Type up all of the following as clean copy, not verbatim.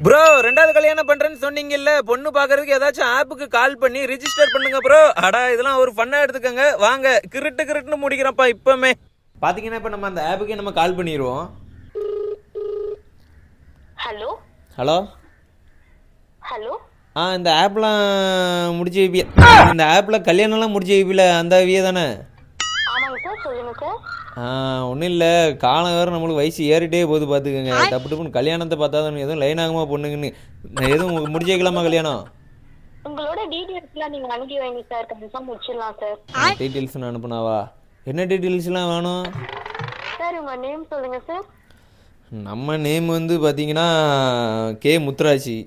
Bro ரெண்டாவது கல்யாணம் பண்றேன்னு சொன்னீங்கல்ல, பொண்ணு பாக்குறதுக்கு ஏதாச்சும் ஆப்புக்கு கால் பண்ணி ரிஜிஸ்டர் பண்ணுங்க ப்ரோ. அடா இதெல்லாம் ஒரு ஃபன்னா எடுத்துக்கங்க. வாங்க கிருட்டுன்னு முடிக்கிறப்பா. இப்பமே பாத்தீங்கன்னா இப்ப நம்ம அந்த ஆப்புக்கு நம்ம கால் பண்ணிடுவோம். ஹலோ ஹலோ ஹலோ இந்த ஆப்லாம் முடிச்சு வைப்பிய, இந்த ஆப்ல கல்யாணம்லாம் முடிச்சு வைப்பில அந்த விய தானே? ஆமாங்க சார், சொல்லுங்க சார். ஒன்றும் இல்லை, காலம் வேறு நம்மளுக்கு வயசு ஏறிட்டே போகுது பார்த்துக்கோங்க. டப்பு டப்புன்னு கல்யாணத்தை பார்த்தா தான் எதுவும் லைன் ஆகுமா பொண்ணுங்கன்னு. எதுவும் முடிச்சு வைக்கலாமா கல்யாணம்? உங்களோட டீடைல்ஸ்லாம் நீங்க அனுப்பி வைங்க சார், கன்ஃபார்ம் முடிச்சிடலாம் சார். டீட்டெயில்ஸ் நான் அனுப்புனாவா? என்ன டீட்டெயில்ஸ்லாம் வேணும் சார்? உங்க நேம் சொல்லுங்க சார். நம்ம நேம் வந்து பார்த்தீங்கன்னா கே முத்துராசி.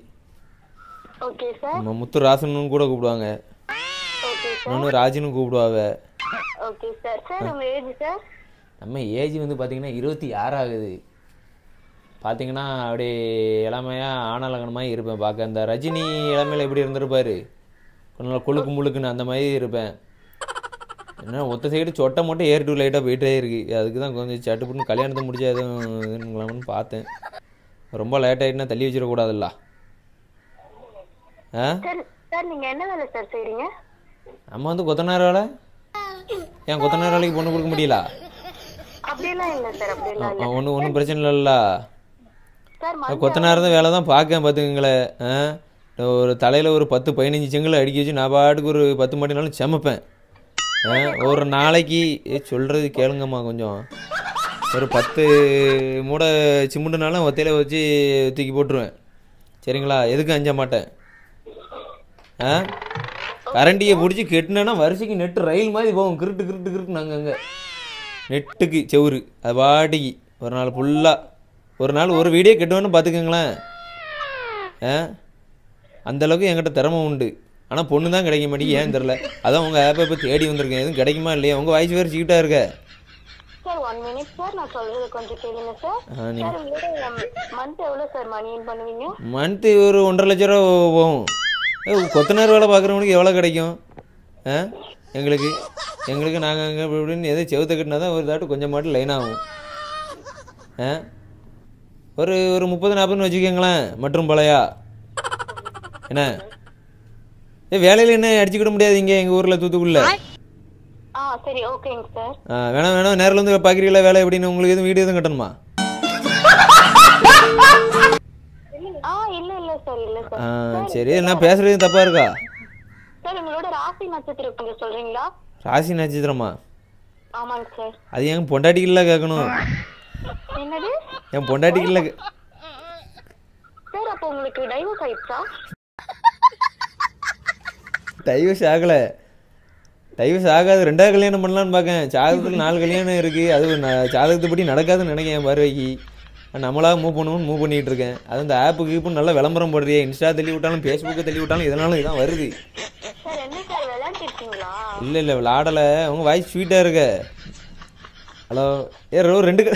Okay sir. நம்ம முத்துராசன்னு கூட கூப்பிடுவாங்க, ஓகே சார். இன்னொன்று ராஜின்னு கூப்பிடுவாங்க. Okay sir. சார் உங்க ஏஜ் சார்? நம்ம ஏஜ் வந்து பார்த்தீங்கன்னா 26 ஆகுது. பார்த்தீங்கன்னா அப்படியே இளமையாக ஆனலங்கனமாக இருப்பேன் பார்க்க. அந்த ரஜினி இளமையில் எப்படி இருந்திருப்பாரு, கொஞ்சம் கொழுக்கு முழுக்குன்னு அந்த மாதிரி இருப்பேன். ஏன்னா ஒத்த சைடு சொட்டை மட்டும் ஏர் டூ லைட்டாக போயிட்டே இருக்கு. அதுக்கு தான் கொஞ்சம் சட்டுப்புட்டு கல்யாணத்தை முடிச்சு எதுவும் இதுங்களாம்னு பார்த்தேன். ரொம்ப லேட் ஆகிட்டுனா தள்ளி வச்சிடக்கூடாதுல்ல. சார் நீங்க என்ன வேலை சார் செய்றீங்க? நம்ம வந்து கொத்தனார் வேலை. ஏன் கொத்தனார் வேலைக்கு பொண்ணு கொடுக்க முடியல? அப்படியெல்லாம் இல்லை சார், அப்படியெல்லாம் இல்லை. ஒன்றும் பிரச்சனை இல்லைல்ல. சார் கொத்தனார் தான் வேலை தான் பார்க்க பார்த்துக்குங்களேன். ஒரு தலையில் ஒரு 10-15 செங்கல் அடுக்கி வச்சு நான் பாட்டுக்கு ஒரு 10 மாட்டினாலும் செமப்பேன். ஒரு நாளைக்கு சொல்கிறது கேளுங்கம்மா, கொஞ்சம் ஒரு 10 மூடை சிமுண்டுனாலும் ஒத்தையில் வச்சு தூக்கி போட்டுருவேன். சரிங்களா? எதுக்கும் அஞ்ச மாட்டேன். கரண்டியை பிடிச்சி கெட்டினா வரிசைக்கு நெட்டு ரயில் மாதிரி போகும். கிருட்டு நாங்கள் அங்கே நெட்டுக்கு செவுரு அது பாட்டிக்கு ஒரு நாள் ஃபுல்லாக, ஒரு நாள் ஒரு வீடியோ கெட்டுவேன்னு பார்த்துக்கோங்களேன். அந்தளவுக்கு என்கிட்ட திறமை உண்டு. ஆனால் பொண்ணு தான் கிடைக்க மாட்டேங்குது, ஏன் தெரில. அதான் உங்கள் ஆப்பை இப்போ தேடி வந்திருக்கேன். எதுவும் கிடைக்குமா இல்லையா? உங்கள் வாய்ஸ் வேறு சீட்டாக இருக்க. சார் 1 மினிட் சார், நான் சொல்றது கொஞ்சம் கேளுங்க சார். சார் உங்களோட மந்த் எவ்வளோ சார் மணி ஏர்ன் பண்ணுவீங்க? மந்த்து ஒரு 1.5 லட்ச ரூபா போகும். கொத்தனார் வேலை பார்க்குறவனுக்கு எவ்வளோ கிடைக்கும்? எங்களுக்கு நாங்கள் அங்கே இப்படின்னு எதோ செவத்தை கட்டினா தான் ஒரு தாட்டு கொஞ்சம் மாட்டு லைன் ஆகும். ஒரு 30-40 வச்சுக்கோங்களேன். மற்றும் பழையா என்ன வேலையில் என்ன அடிச்சுக்கிட முடியாது இங்கே எங்கள் ஊரில் தூத்துக்குள்ள. சரி ஓகேங்க சார். வேணாம் நேரில் வந்து பார்க்குறீங்களா வேலை எப்படின்னு? உங்களுக்கு எதுவும் வீடியோ எதுவும் கட்டணுமா? இல்ல சார், இல்ல சார். சரி, நான் பேசுறது தப்பா இருக்கா? சார் உங்களோட ராசி நட்சத்திரம் கொஞ்சம் சொல்றீங்களா? ராசி நட்சத்திரமா? ஆமாங்க சார். அது என் பொண்டாட்டிக்குள்ள கேட்கணும். என்னது? என் பொண்டாட்டிக்குள்ள சார். அப்போ உங்களுக்கு டைவர்ஸ் ஆயிடுச்சா? டைவர்ஸ் ஆகலை, டைவர்ஸ் ஆகாது. 2வது கல்யாணம் பண்ணலான்னு பார்க்கேன். ஜாதகத்தில் 4 கல்யாணம் இருக்குது. அது ஜாதகத்தை படி நடக்காதுன்னு நினைக்கிறேன் என் பார்வைக்கு. நம்மளாக மூவ் பண்ணுவோன்னு பண்ணிகிட்டு இருக்கேன். அது இந்த ஆப்புக்கு இப்போ நல்லா விளம்பரம் போடுறியே. இன்ஸ்டா தள்ளி விட்டாலும் ஃபேஸ்புக்கை தள்ளி விட்டாலும் இதனாலும் இதான் வருது. இல்லை விளாடலை. உங்கள் வாய்ஸ் ஸ்வீட்டாக இருக்க. ஹலோ 2